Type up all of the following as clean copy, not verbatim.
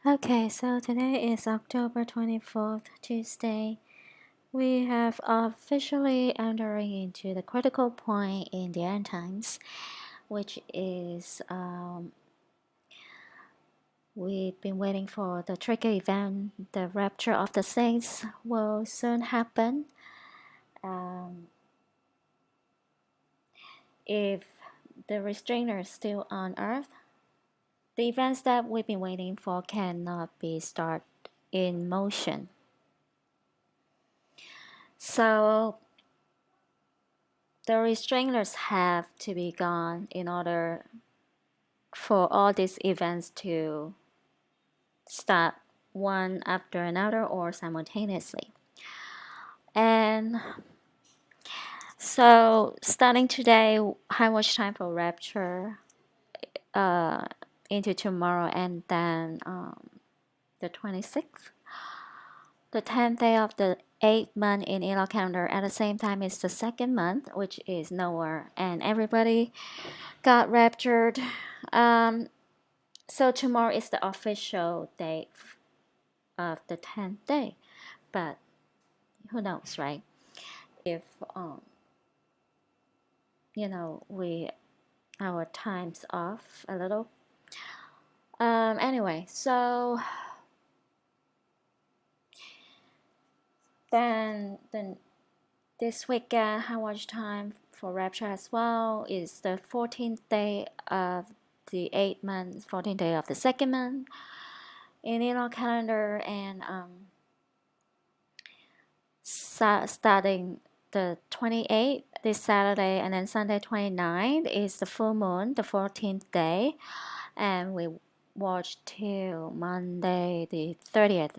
Okay, so today is October 24th, Tuesday. We have officially entering into the critical point in the end times, which is we've been waiting for the trigger event. The rapture of the saints will soon happen. Um, if the restrainer is still on earth, the events that we've been waiting for cannot be started in motion. So the restrainers have to be gone in order for all these events to start one after another or simultaneously. And so, starting today, high watch time for Rapture uh, into tomorrow, and then the 26th, the 10th day of the 8th month in Elo calendar. At the same time, it's the second month, which is Noah, and everybody got raptured. Um, so tomorrow is the official date of the 10th day, but who knows, right? If we our time's off a little. Anyway, so then this weekend, how much time for Rapture as well is the 14th day of the 8th month, 14th day of the second month in our calendar, and starting the 28th this Saturday, and then Sunday 29th is the full moon, the 14th day, and we watch till Monday the 30th.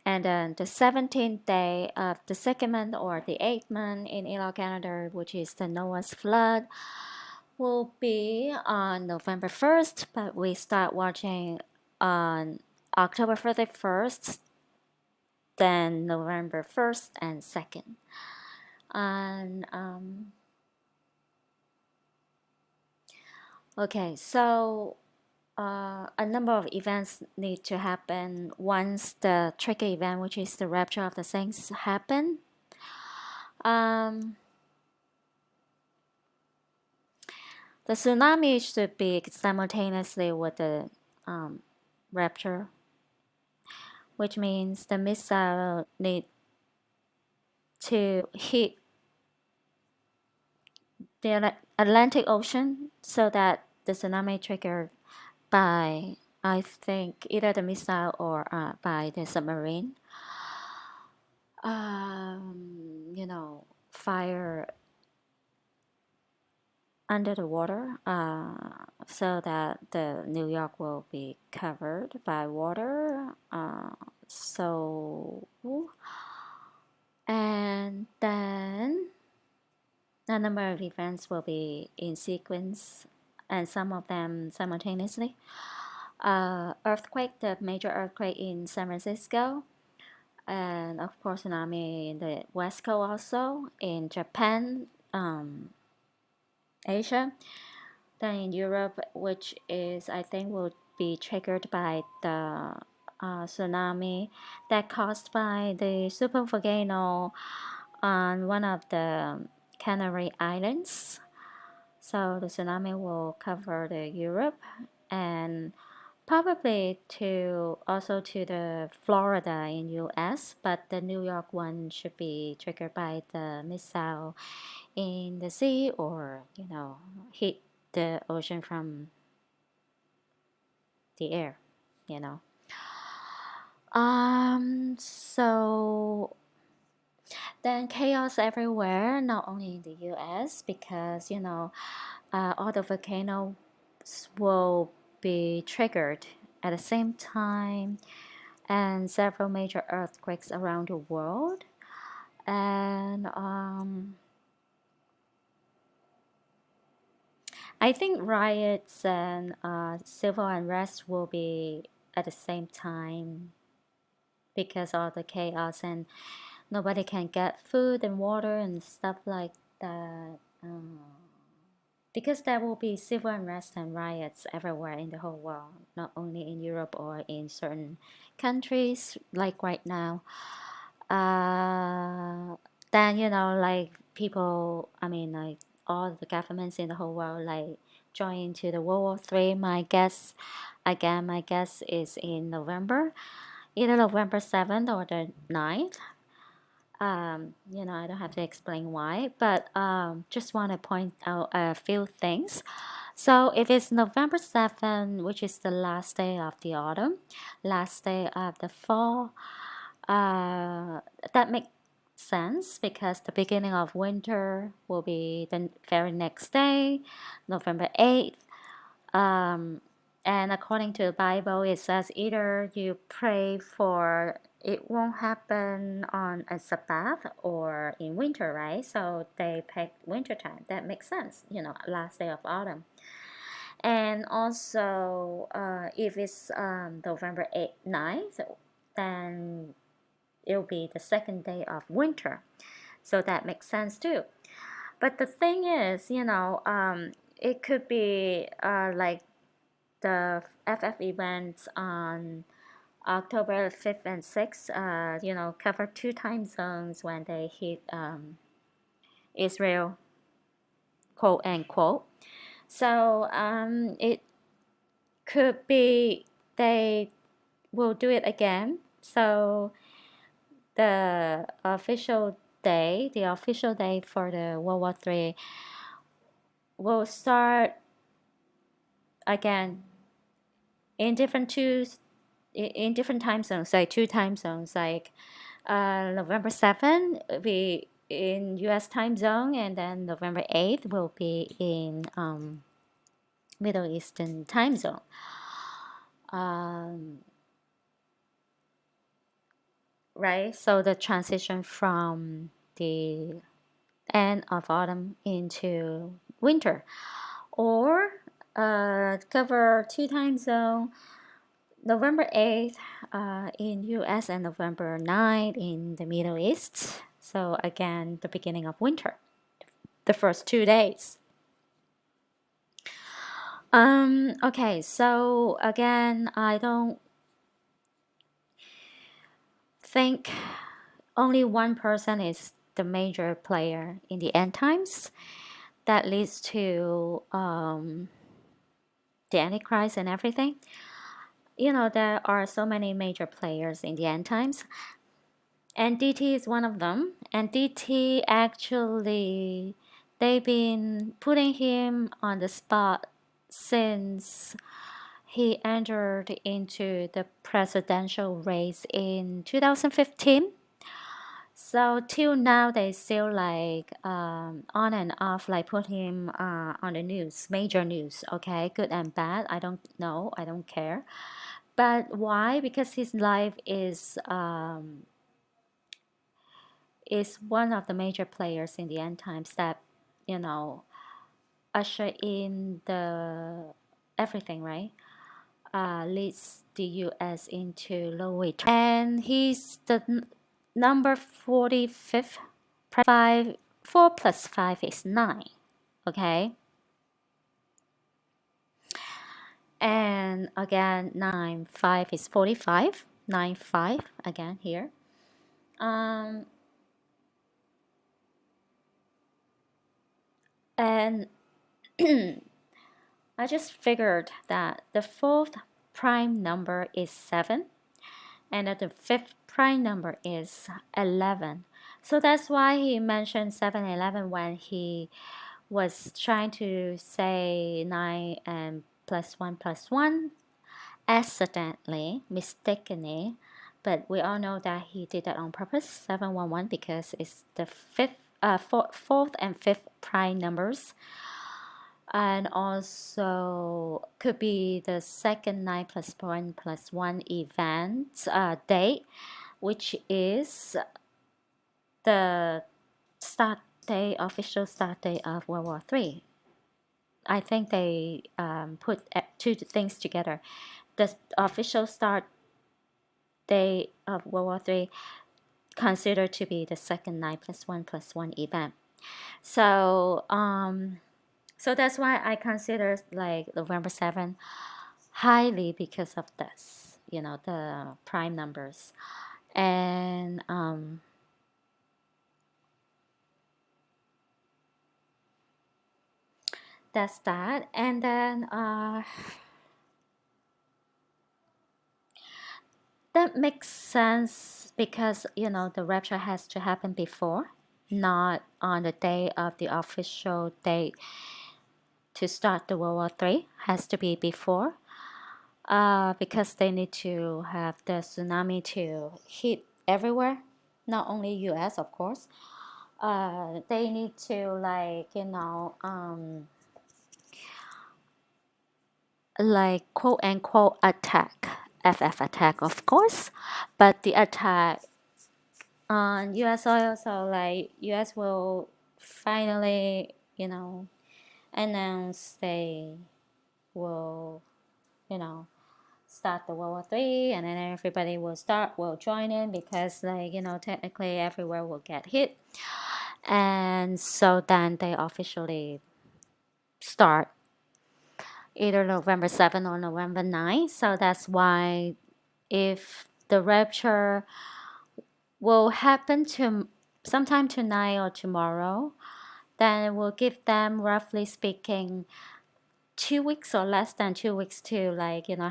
And then the 17th day of the second month or the 8th month in Elo calendar, which is the Noah's flood, will be on November 1st, but we start watching on October 31st, then November 1st and 2nd. And okay, so a number of events need to happen once the trigger event, which is the rapture of the saints, happen. Um, the tsunami should be simultaneously with the rapture, which means the missile need to hit the Atlantic Ocean so that the tsunami triggered by, I think, either the missile or by the submarine. Fire under the water so that the New York will be covered by water. So, and then a number of events will be in sequence and some of them simultaneously. Earthquake, the major earthquake in San Francisco, and of course tsunami in the west coast, also in Japan, Asia, then in Europe, which is I think will be triggered by the tsunami that caused by the super volcano on one of the Canary Islands. So the tsunami will cover the Europe and probably to also to the Florida in US, but the New York one should be triggered by the missile in the sea or hit the ocean from the air, you know. So then chaos everywhere, not only in the US, because all the volcanoes will be triggered at the same time, and several major earthquakes around the world. And I think riots and civil unrest will be at the same time because of the chaos, and nobody can get food and water and stuff like that. because there will be civil unrest and riots everywhere in the whole world, not only in Europe or in certain countries like right now. Uh, then like people, I mean, like all the governments in the whole world, like join into the World War Three. My guess is in November, either November 7th or the 9th. I don't have to explain why, but just want to point out a few things. So if it's November 7th, which is the last day of the autumn, last day of the fall, that makes sense because the beginning of winter will be the very next day, November 8th. Um, and according to the Bible, it says either you pray for it won't happen on a Sabbath or in winter, right? So they picked winter time. That makes sense, last day of autumn. And also, if it's November 8th, 9th, then it'll be the second day of winter. So that makes sense too. But the thing is, it could be like the FF events on October 5th and 6th, cover two time zones when they hit Israel, quote unquote. So it could be they will do it again. So the official day for the World War III will start again in different time zones, like two time zones, like November 7th will be in US time zone, and then November 8th will be in Middle Eastern time zone. Um, right? So the transition from the end of autumn into winter, or cover two time zone, November 8th in US and November 9th in the Middle East. So again, the beginning of winter, the first 2 days. Okay, so again, I don't think only one person is the major player in the end times. That leads to the Antichrist and everything. There are so many major players in the end times, and DT is one of them. And DT actually, they've been putting him on the spot since he entered into the presidential race in 2015. So till now, they still like on and off, like put him on the news, major news. Okay, good and bad. I don't know. I don't care. But why? Because his life is one of the major players in the end times that you know usher in the everything, right? Leads the U.S. into low return. And he's the number 45th. 4 plus 5 is 9. Okay. And again, 9, 5 is 45. 9, 5 again here. And I just figured that the fourth prime number is 7 and that the fifth prime number is 11. So that's why he mentioned 7-11 when he was trying to say 9 and plus 1 accidentally, mistakenly, but we all know that he did that on purpose, 711, because it's the fourth and fifth prime numbers, and also could be the second 9 plus 1 event date, which is the official start day of World War III. I think they put two things together. The official start day of World War III considered to be the second 9 plus 1 event. So So that's why I consider like November 7 highly because of this, the prime numbers. And that's that. And then that makes sense because, the rapture has to happen before, not on the day of the official date to start the World War III, has to be before. Because they need to have the tsunami to hit everywhere, not only US, of course. They need to like quote unquote attack, FF attack, of course, but the attack on US soil, so like US will finally, announce they will, you know, start the World War Three, and then everybody will join in because technically everywhere will get hit, and so then they officially start either November 7th or November 9th. So that's why if the rapture will happen to sometime tonight or tomorrow, then it will give them, roughly speaking, 2 weeks or less than 2 weeks to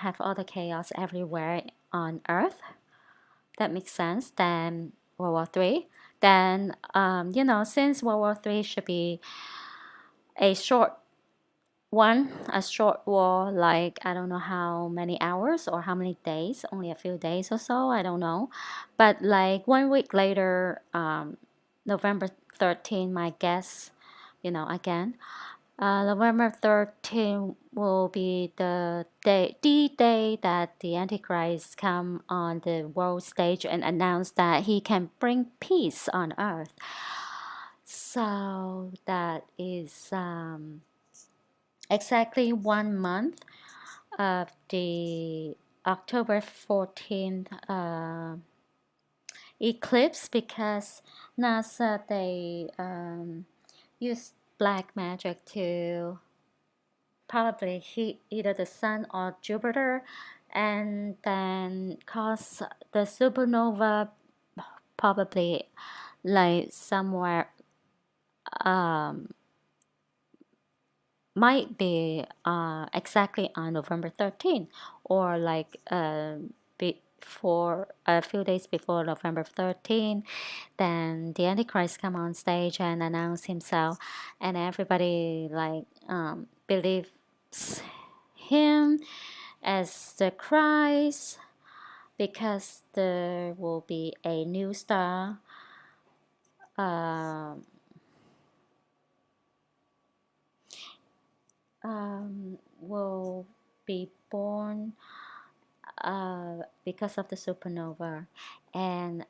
have all the chaos everywhere on Earth. That makes sense. Then World War Three. Then since World War Three should be a short a short war, like I don't know how many hours or how many days, only a few days or so, I don't know. But like 1 week later, November 13, my guess, again, November 13 will be the day that the Antichrist come on the world stage and announce that he can bring peace on earth. So that is exactly 1 month of the October 14th eclipse, because NASA they use black magic to probably hit either the sun or Jupiter, and then cause the supernova, probably like somewhere, um, might be exactly on November 13th, or like before, a few days before November 13th. Then the Antichrist come on stage and announce himself, and everybody believes him as the Christ, because there will be a new star um, will be born because of the supernova, and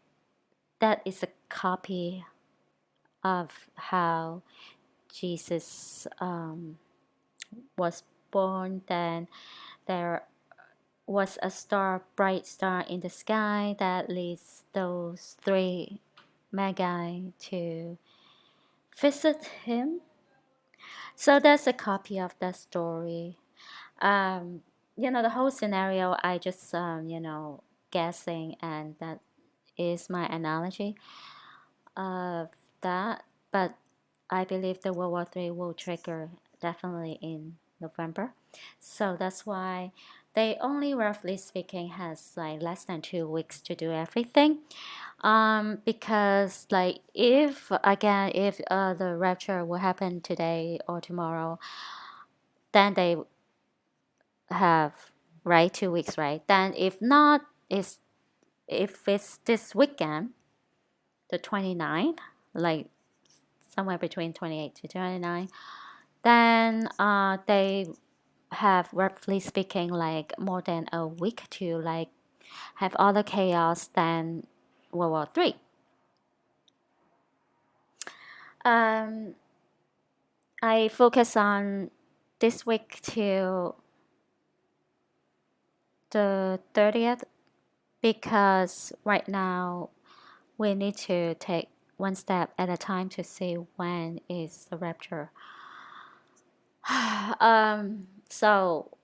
that is a copy of how Jesus was born. Then there was a star, bright star in the sky that leads those three magi to visit him. So that's a copy of that story. Um, the whole scenario, I just, guessing, and that is my analogy of that. But I believe the World War III will trigger definitely in November. So that's why they only, roughly speaking, has like less than 2 weeks to do everything. Because like if again, if the rapture will happen today or tomorrow, then they have, right, 2 weeks, right? Then if not, is if it's this weekend, the 29th, like somewhere between 28 to 29, then they have, roughly speaking, like more than a week to like have all the chaos than World War Three. Um, I focus on this week to the 30th because right now we need to take one step at a time to see when is the rapture So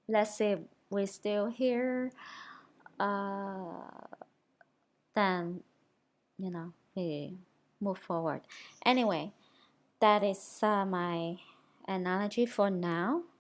let's see if we're still here. Uh, then we move forward. Anyway, that is my analogy for now.